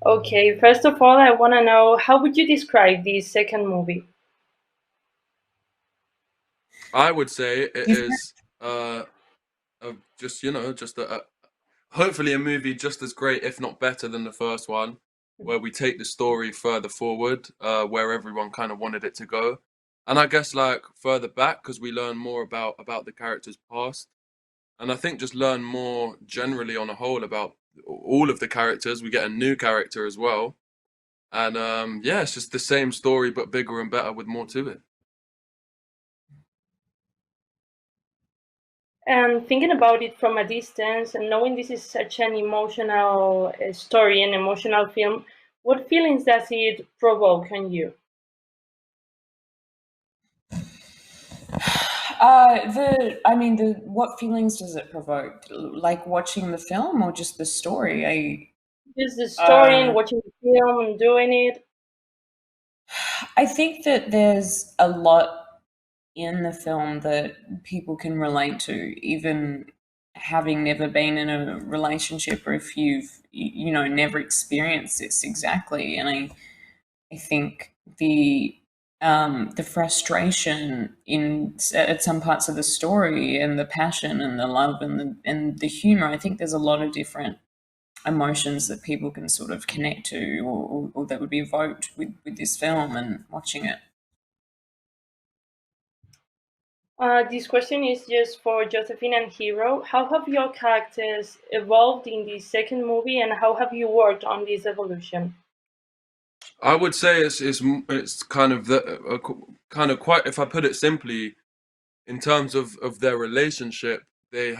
Okay, first of all, I want to know how would you describe the second movie? I would say it Is is just just hopefully a movie just as great, if not better, than the first one, where we take the story further forward, where everyone kind of wanted it to go, and I guess like further back because we learn more about the character's past, and I think just learn more generally on a whole about all of the characters. We get a new character as well, and yeah, it's just the same story but bigger and better with more to it. And thinking about it from a distance and knowing this is such an emotional story, an emotional film, what feelings does it provoke on you? the what feelings does it provoke? Like watching the film or just the story? Just the story and Uh, watching the film and doing it. I think that there's a lot in the film that people can relate to, even having never been in a relationship or if you've never experienced this exactly. And I think the frustration in at some parts of the story and the passion and the love and the humor. I think there's a lot of different emotions that people can sort of connect to or that would be evoked with this film and watching it. This question is just for Josephine and Hero. How have your characters evolved in the second movie, and how have you worked on this evolution? I would say it's kind of kind of quite, if I put it simply, in terms of their relationship, they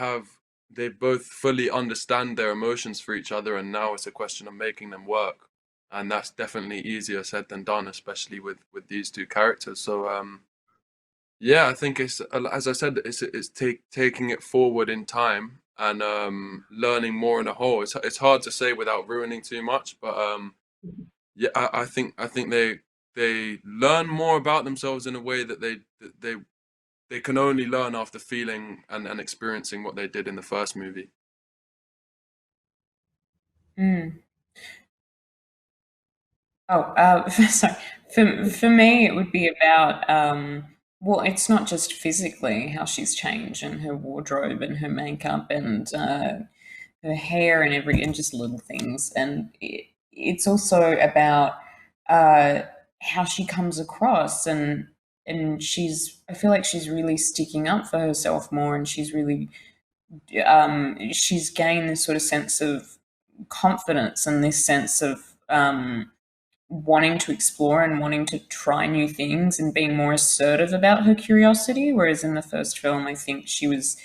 both fully understand their emotions for each other, and now it's a question of making them work, and that's definitely easier said than done, especially with these two characters. So yeah, I think it's, as I said, it's taking it forward in time and learning more in a whole. It's hard to say without ruining too much, but yeah, I think they learn more about themselves in a way that they can only learn after feeling and experiencing what they did in the first movie. Mm. Oh, sorry. For me, it would be about well, it's not just physically how she's changed and her wardrobe and her makeup and her hair and and just little things, and it's also about uh, how she comes across and I feel like she's really sticking up for herself more, and she's really she's gained this sort of sense of confidence and this sense of wanting to explore and wanting to try new things and being more assertive about her curiosity. Whereas in the first film, I think she was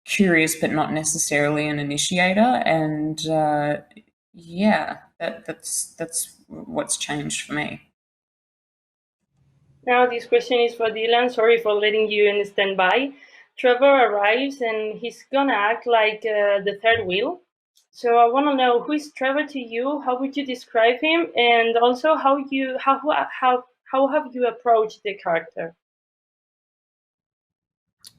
curious but not necessarily an initiator. And yeah, that's what's changed for me. Now, this question is for Dylan. Sorry for letting you in standby. Trevor arrives and he's gonna act like the third wheel. So I want to know who is Trevor to you? How would you describe him? And also, how have you approached the character?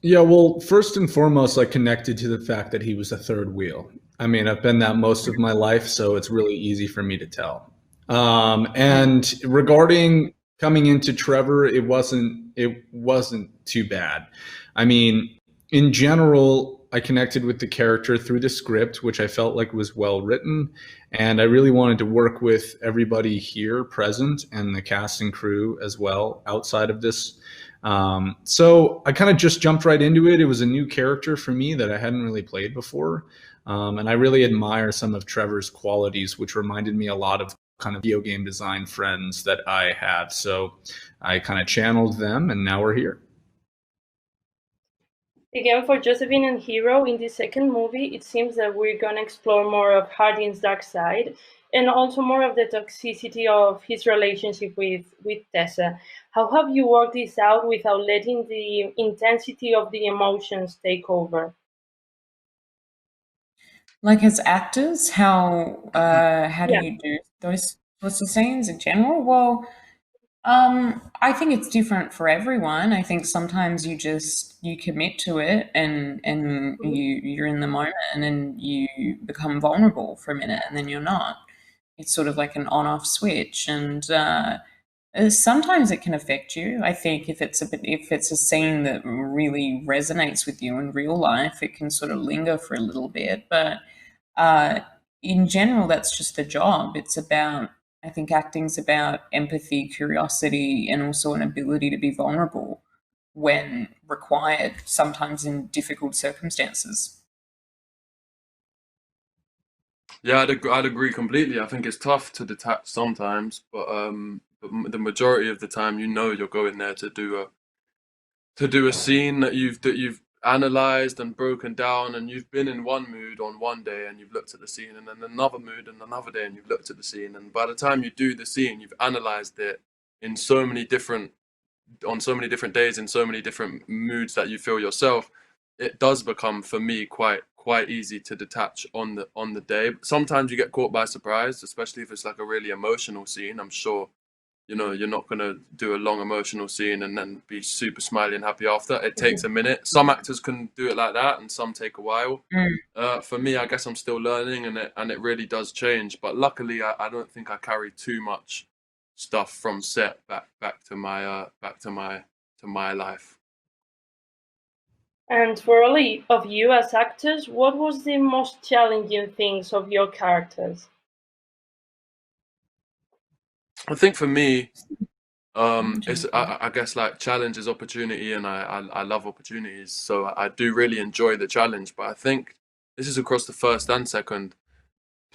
Yeah, well, first and foremost, I connected to the fact that he was a third wheel. I mean, I've been that most of my life, so it's really easy for me to tell. And regarding coming into Trevor, it wasn't too bad. I mean, in general, I connected with the character through the script, which I felt like was well written, and I really wanted to work with everybody here present and the cast and crew as well outside of this. So I kind of just jumped right into it. It was a new character for me that I hadn't really played before. And I really admire some of Trevor's qualities, which reminded me a lot of kind of video game design friends that I had. So I kind of channeled them, and now we're here. Again, for Josephine and Hero, in the second movie, it seems that we're gonna explore more of Hardin's dark side and also more of the toxicity of his relationship with Tessa. How have you worked this out without letting the intensity of the emotions take over? Like as actors, how do Yeah. you do those sorts of scenes in general? Well, I think it's different for everyone. I think sometimes you commit to it and you're in the moment and then you become vulnerable for a minute and then you're not. it's sort of like an on-off switch, and sometimes it can affect you. I think if it's a scene that really resonates with you in real life, it can sort of linger for a little bit. But uh, in general, that's just the job. It's about, I think acting's about empathy, curiosity, and also an ability to be vulnerable when required, sometimes in difficult circumstances. Yeah, I'd agree completely. I think it's tough to detach sometimes, but the majority of the time, you know, you're going there to do a scene that you've analyzed and broken down, and you've been in one mood on one day, and you've looked at the scene, and then another mood and another day, and you've looked at the scene, and by the time you do the scene, you've analyzed it in so many different on so many different days in so many different moods that you feel yourself. It does become for me quite easy to detach on the day. Sometimes you get caught by surprise, especially if it's like a really emotional scene. I'm sure, you know, you're not gonna do a long emotional scene and then be super smiley and happy after. It takes a minute. Some actors can do it like that, and some take a while. Mm. For me, I guess I'm still learning, and it really does change. But luckily, I don't think I carry too much stuff from set back to my life. And for all of you as actors, what was the most challenging things of your characters? I think for me, it's Challenging. I guess like challenge is opportunity, and I love opportunities, so I do really enjoy the challenge. But I think this is across the first and second.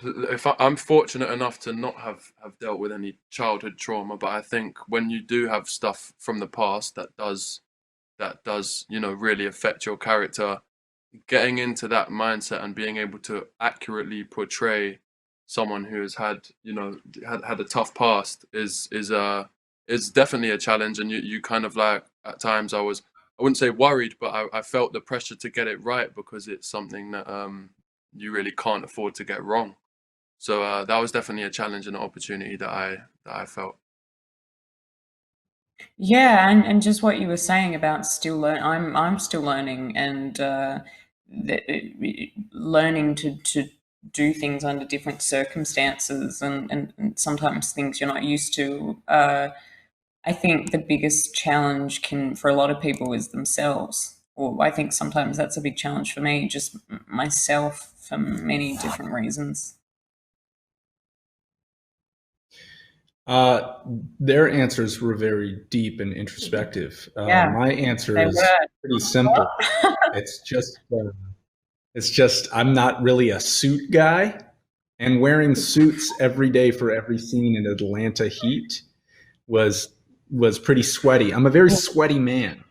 If I'm fortunate enough to not have dealt with any childhood trauma, but I think when you do have stuff from the past that does, you know, really affect your character, getting into that mindset and being able to accurately portray someone who has had, you know, had a tough past is definitely a challenge. And you kind of like, at times I wouldn't say worried, but I felt the pressure to get it right, because it's something that you really can't afford to get wrong. So that was definitely a challenge and an opportunity that I felt. Yeah, and just what you were saying about still learn, I'm still learning, and learning to do things under different circumstances, and sometimes things you're not used to. I think the biggest challenge can for a lot of people is themselves. Or I think sometimes that's a big challenge for me, just myself for many different reasons. Their answers were very deep and introspective. Yeah, My answer they is were. pretty simple. It's just I'm not really a suit guy, and wearing suits every day for every scene in Atlanta heat was was pretty sweaty. I'm a very sweaty man.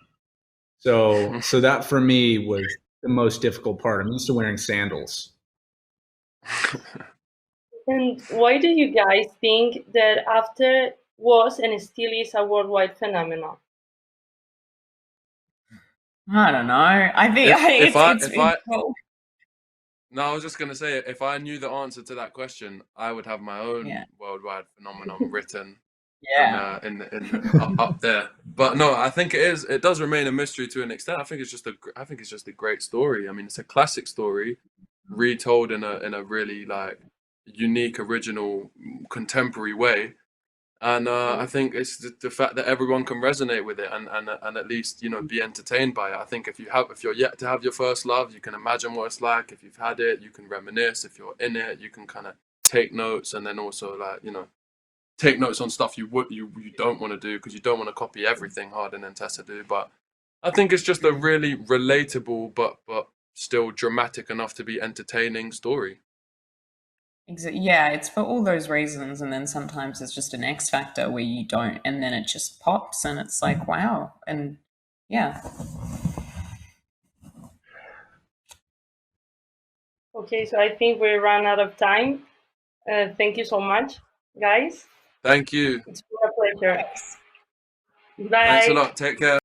So that for me was the most difficult part. I'm used to wearing sandals. And why do you guys think that After was and still is a worldwide phenomenon? I don't know. I think If I if it's I well, No, I was just gonna say, if I knew the answer to that question, I would have my yeah, own worldwide phenomenon written yeah. in the up there. But no, I think it does remain a mystery to an extent. I think it's just a great story. I mean, it's a classic story retold in a really like unique, original, contemporary way. And I think it's the fact that everyone can resonate with it, and at least, you know, be entertained by it. I think if you're yet to have your first love, you can imagine what it's like. If you've had it, you can reminisce. If you're in it, you can kind of take notes, and then also, like, you know, take notes on stuff you don't want to do, because you don't want to copy everything Harden and Tessa do. But I think it's just a really relatable, but still dramatic enough to be entertaining story. Yeah, it's for all those reasons, and then sometimes there's just an X factor where you don't, and then it just pops, and it's like wow, and yeah. Okay, so I think we ran out of time. Thank you so much, guys. Thank you. It's been a pleasure. Thanks a Bye. lot. Take care.